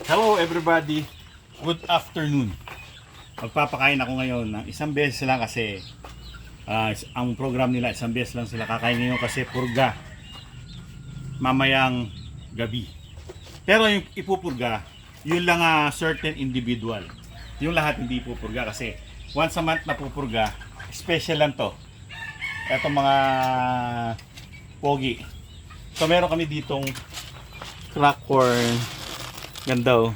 Hello everybody, good afternoon. Magpapakain ako ngayon ng isang beses lang kasi ang program nila isang beses lang sila kakain ngayon kasi purga mamayang gabi. Pero yung ipupurga, yun lang certain individual. Yung lahat hindi ipupurga kasi once a month na pupurga, special lang to. Etong mga pogi. So meron kami ditong crack corn. Ganda oh.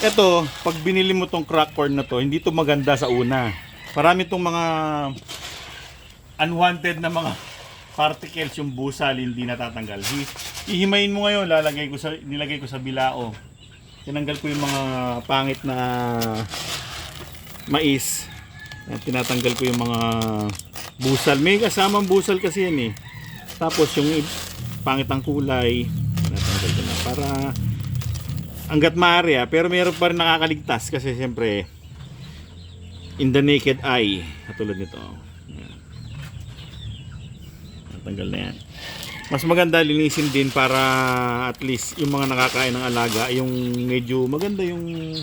Ito, pag binili mo tong crack corn na to, hindi to maganda sa una. Marami tong mga unwanted na mga particles yung busal hindi natatanggal. Ihimayin mo ngayon, nilagay ko sa bilao. Tinanggal ko yung mga pangit na mais. Tinatanggal ko yung mga busal. May kasamang busal kasi yan eh. Tapos yung pangit ang kulay, tinatanggal ko na para hanggat maaari pero meron pa rin nakakaligtas kasi siyempre in the naked eye katulad nito. Natanggal na yan. Mas maganda linisin din para at least yung mga nakakain ng alaga yung medyo maganda yung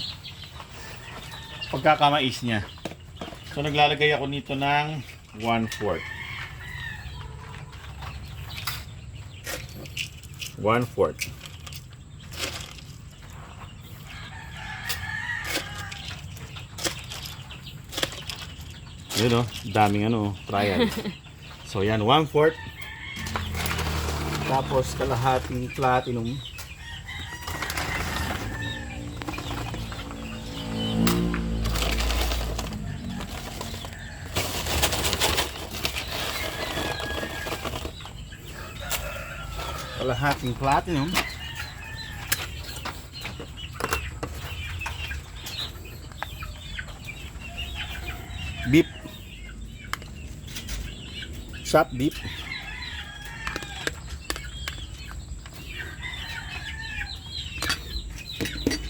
pagkakamais niya. So naglalagay ako nito ng 1/4 yun o, daming trial. So yan, 1/4. Tapos kalahating platinum. Kalahating platinum. Beef. Shop beef.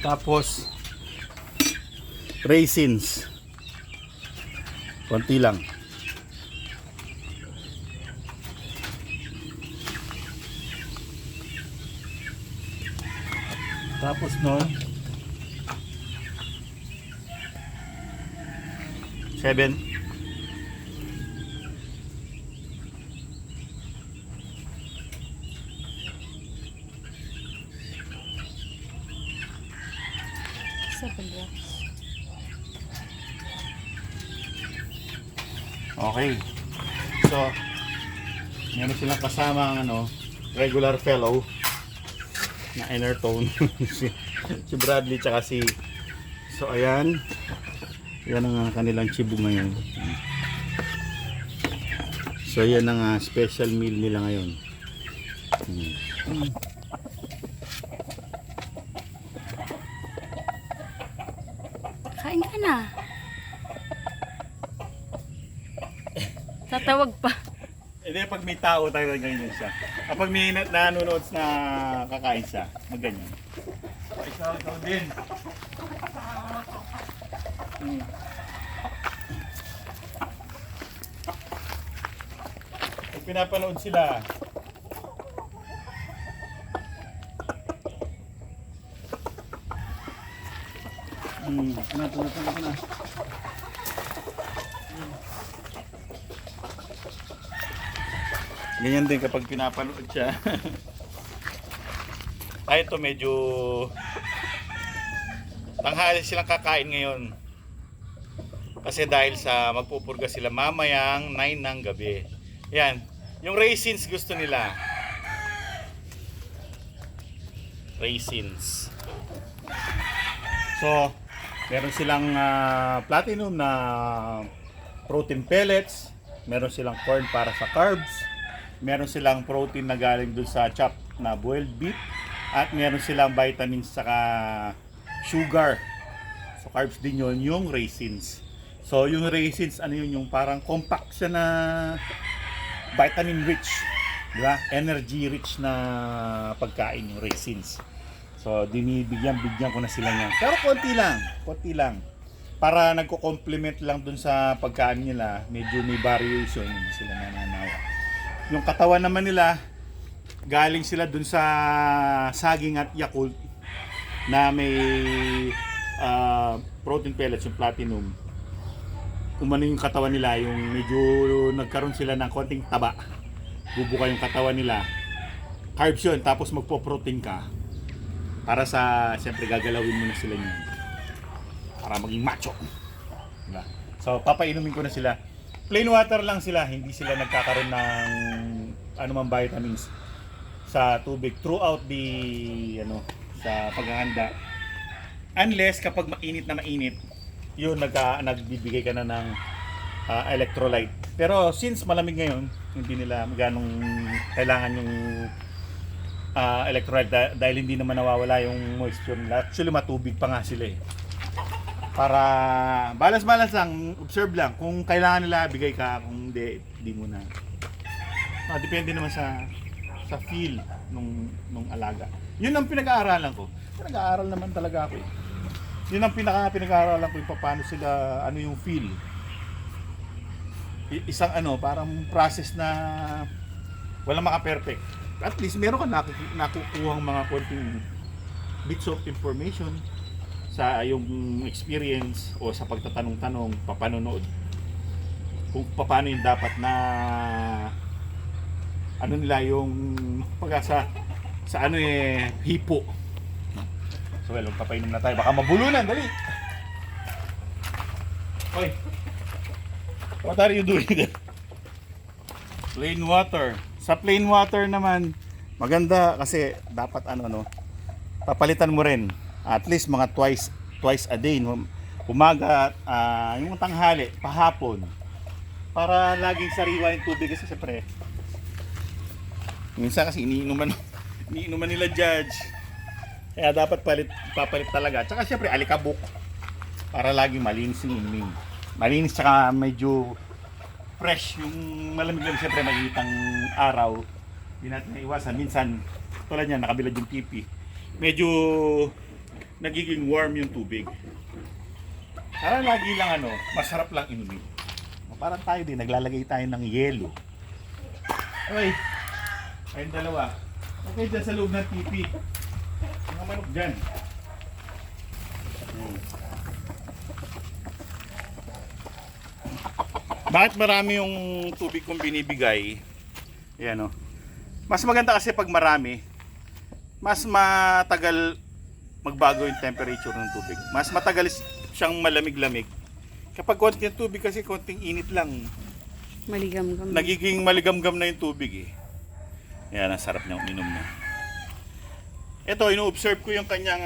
Tapos raisins. Konti lang. Tapos nun 7 drops. Okay. So, meron silang kasama regular fellow na inner tone. si Bradley tsaka si so ayan. Yan ang kanilang chibu ngayon. So yan ang special meal nila ngayon. Kain ka na. Tatawag pa. Hindi, pag may tao tayo ganyan siya. Kapag may nanonood na kakain siya, magganyan. Ikaw din. Pag pinapanood sila, na. Ganyan din kapag pinapanood siya. Ay, ito medyo tanghali silang kakain ngayon. Kasi dahil sa magpupurga sila mamayang 9 ng gabi. Yan, yung raisins gusto nila. Raisins. So, meron silang platinum na protein pellets, meron silang corn para sa carbs, meron silang protein na galing dun sa chop na boiled beef, at meron silang vitamins saka sugar. So carbs din yun, yung raisins. So yung raisins, yung parang compact siya na vitamin rich, di ba? Energy rich na pagkain yung raisins. So bigyan ko na sila niyan. Pero konti lang. Para nagko-complement lang dun sa pagkain nila, medyo may variation, hindi sila nananawa. Yung katawan naman nila, galing sila dun sa saging at Yakult. na may protein pellets, yung platinum, umano yung katawan nila, yung medyo nagkaroon sila ng konting taba, bubuka yung katawan nila, carbs yun, tapos magpo-protein ka para sa, siyempre gagalawin mo na sila yun para maging macho, diba? So papainumin ko na sila, plain water lang sila, hindi sila nagkakaroon ng anumang vitamins sa tubig throughout the sa paghahanda, unless kapag mainit na mainit yun nagbibigay ka na ng electrolyte. Pero since malamig ngayon, hindi nila ganong kailangan yung electrolyte dahil hindi naman nawawala yung moisture nila. Actually matubig pa nga sila eh. Para balance lang, observe lang. Kung kailangan nila, bigay ka. Kung hindi mo na. Depende naman sa feel nung alaga. Yun ang pinag-aaralan ko. Nag-aaral naman talaga ako eh. Yun ang pinag-aaralan ko, yung paano sila, ano yung feel. Isang parang process na walang maka-perfect. At least meron ka nakukuhang mga konting bits of information sa yung experience o sa pagtatanong-tanong, papanonood. Kung paano yung dapat na nila yung pag-asa sa hipo. So well, magpapainom na tayo. Baka mabulunan, dali. Oy. What are you doing there? Plain water. Sa plain water naman, maganda kasi dapat papalitan mo rin. At least mga twice a day. Umaga, yung tanghali, pahapon. Para laging sariwa yung tubig kasi siyempre. Minsan kasi iniinuman nila Judge. Kaya dapat papalit talaga. Tsaka siyempre alikabok para laging malinis yung inumin. Malinis tsaka medyo fresh. Yung malamig lang siyempre mainitang araw. Hindi natin naiwasan. Minsan tulad niyan nakabilad yung pipi. Medyo nagiging warm yung tubig. Para lagi lang masarap lang inumin. Parang tayo din, naglalagay tayo ng yelo. Okay. Kayong dalawa. Okay dyan sa loob ng pipi. Mga manok dyan. Bakit marami yung tubig kong binibigay? Ayan Mas maganda kasi pag marami, mas matagal magbago yung temperature ng tubig. Mas matagal siyang malamig-lamig. Kapag konting tubig kasi konting init lang. Maligam-gam. Nagiging maligam-gam na yung tubig eh. Ayan, ang sarap niyang uminom na. Ito, ino-observe ko yung kanyang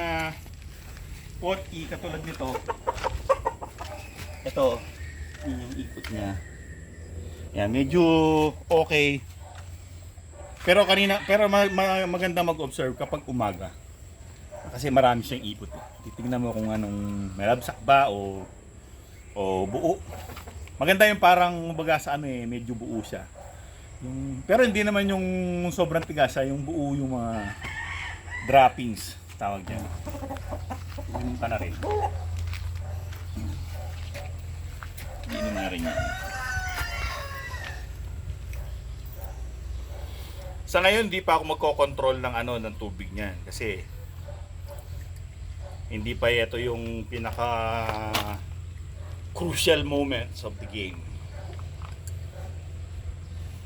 pot-i katulad nito. Ito, yung ikot niya. Ayan, medyo okay. Pero maganda mag-observe kapag umaga. Kasi marami siyang ipot. Titingnan mo kung anong malabsak ba o buo. Maganda yung parang medyo buo siya. Pero hindi naman yung sobrang tigasa, yung buo yung mga droppings tawag diyan. Inom ka na rin. Inom na rin yan. Sa ngayon, hindi pa ako magko-control ng tubig niya kasi hindi pa ito yung pinaka crucial moments of the game.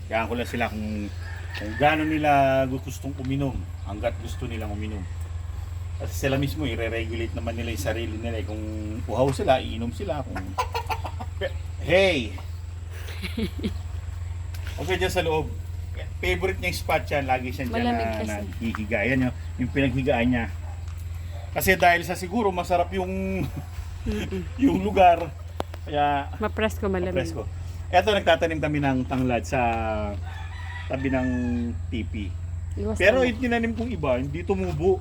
Kaya ko lang sila kung gaano nila gustong uminom, hanggat gusto nilang uminom. Kasi sila mismo i-regulate naman nila yung sarili nila. Kung uhaw sila, iinom sila. Hey! Okay dyan sa loob. Favorite niya yung spot yan. Lagi siya dyan na hihiga. Yan yung pinaghigaan niya. Kasi dahil sa siguro masarap yung yung lugar. Kaya Mapresko, malamig. mapresko. Eto, nagtatanim kami ng tanglad sa tabi ng tipi. Pero yung tinanim kong iba, hindi tumubo.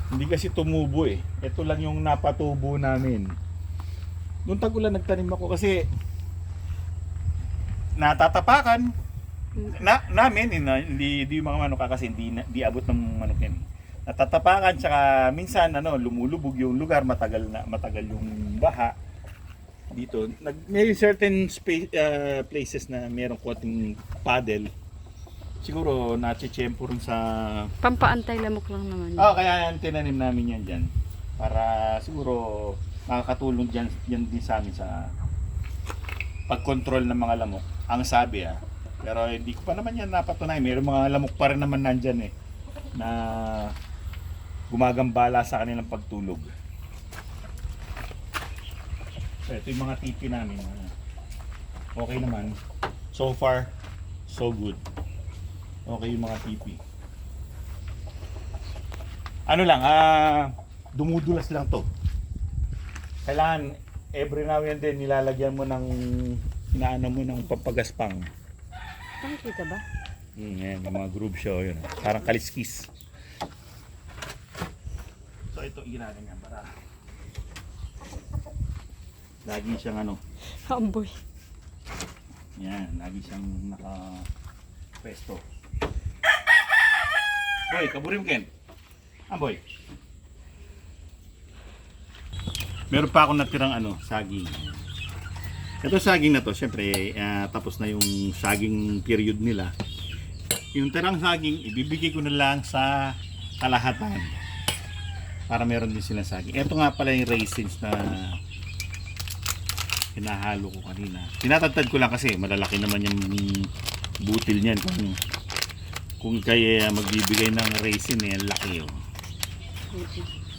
Hindi kasi tumubo eh. Ito lang yung napatubo namin. Noong tag-ulan nagtanim ako kasi natatapakan namin, hindi yung mga manok kasi hindi abot ng manok yan. Natatapakan, tsaka minsan lumulubog yung lugar, matagal yung baha. Dito, may certain places na merong konting paddle. siguro natsitsyempo rin sa... Pampaantay lamok lang naman. Kaya yan, tinanim namin yan dyan. Para siguro makakatulong dyan, yan din sa amin sa pag-control ng mga lamok. Ang sabi pero hindi ko pa naman yan napatunay. Mayroong mga lamok pa rin naman nandyan na gumagambala sa kanilang pagtulog. So ito yung mga tipi namin. Okay naman. So far, so good. Okay yung mga tipi. Ano lang, dumudulas lang to. Kailangan every now and then nilalagyan mo ng inaano mo ng papagaspang. Nakikita ba? Yan, yung mga groove show yun. Parang kaliskis. So ito ginagawa para lagi siyang Amboy. yan, lagi siyang naka-pesto. Boy, kaburin mo Ken. Boy. Meron pa akong natirang saging. Ito saging na to, syempre tapos na yung saging period nila. Yung tirang saging, ibibigay ko na lang sa kalahatan. Para meron din silang saging. Ito nga pala yung raisins na hinahalo ko kanina. Tinatagtad ko lang kasi malalaki naman yung butil niyan. Kung kaya magbibigay ng raisin ang laki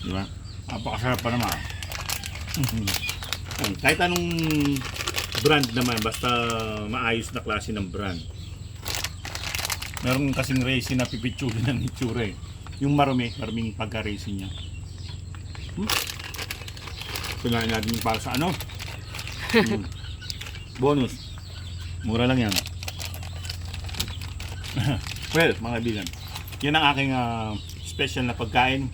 di ba? Napakasarap pa naman. Kahit anong brand naman, basta maayos na klase ng brand. Meron kasing raisin na pipitsura ng itsura yung maruming pagka-raisin niya. Sinahin natin yung para sa bonus. Mura lang yan. Well, mga kaibigan, yan ang aking special na pagkain.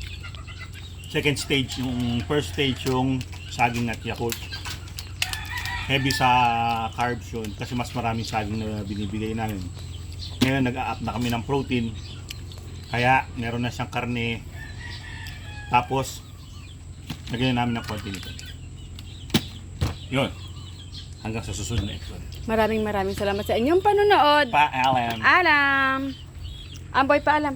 Second stage, yung first stage yung saging at Yakult. Heavy sa carbs yun kasi mas maraming saging na binibigay namin. Ngayon nag-a-up na kami ng protein. Kaya meron na siyang karne. Tapos lagyan namin ng konti nito. Yun. Hanggang sa susunod na episode. Maraming salamat sa inyong panonood. Paalam. Alam. Amboy, paalam.